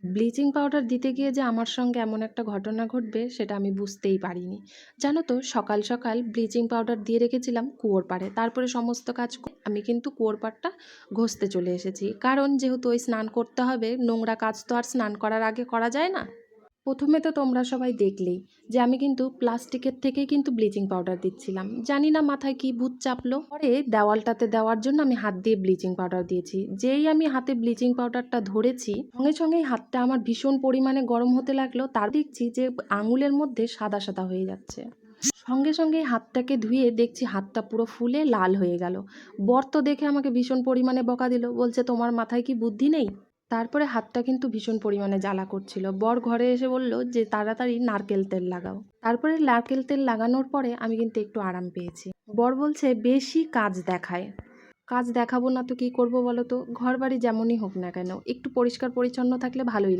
Bleaching powder দিতে গিয়ে যে আমার সঙ্গে এমন একটা ঘটনা ঘটবে সেটা আমি বুঝতেই পারিনি। জানো তো, সকাল সকাল ব্লিচিং পাউডার দিয়ে রেখেছিলাম কুয়োর পাড়ে। তারপরে সমস্ত কাজ করে আমি কিন্তু কুয়োর পাড়টা ঘষতে চলে এসেছি। কারণ যেহেতু ওই স্নান করতে হবে, নোংরা কাজ তো আর স্নান করার আগে করা যায় না। প্রথমে তো তোমরা সবাই দেখলেই যে আমি কিন্তু প্লাস্টিকের থেকেই কিন্তু ব্লিচিং পাউডার দিচ্ছিলাম। জানি না মাথায় কি ভূত চাপলো, পরে দেওয়ালটাতে দেওয়ার জন্য আমি হাত দিয়ে ব্লিচিং পাউডার দিয়েছি। যেই আমি হাতে ব্লিচিং পাউডারটা ধরেছি, সঙ্গে সঙ্গেই হাতটা আমার ভীষণ পরিমাণে গরম হতে লাগলো। তার দেখছি যে আঙুলের মধ্যে সাদা সাদা হয়ে যাচ্ছে। সঙ্গে সঙ্গেই হাতটাকে ধুয়ে দেখছি হাতটা পুরো ফুলে লাল হয়ে গেল। বর তো দেখে আমাকে ভীষণ পরিমাণে বকা দিল, বলছে তোমার মাথায় কি বুদ্ধি নেই। তারপরে হাতটা কিন্তু ভীষণ পরিমাণে জ্বালা করছিল। বর ঘরে এসে বলল যে তাড়াতাড়ি নারকেল তেল লাগাও। তারপরে নারকেল তেল লাগানোর পরে আমি কিন্তু একটু আরাম পেয়েছি। বর বলছে বেশি কাজ দেখায়। কাজ দেখাবো না তো কি করব বলো তো? ঘর বাড়ি যেমনই হোক না কেন, একটু পরিষ্কার পরিচ্ছন্ন থাকলে ভালোই লাগে।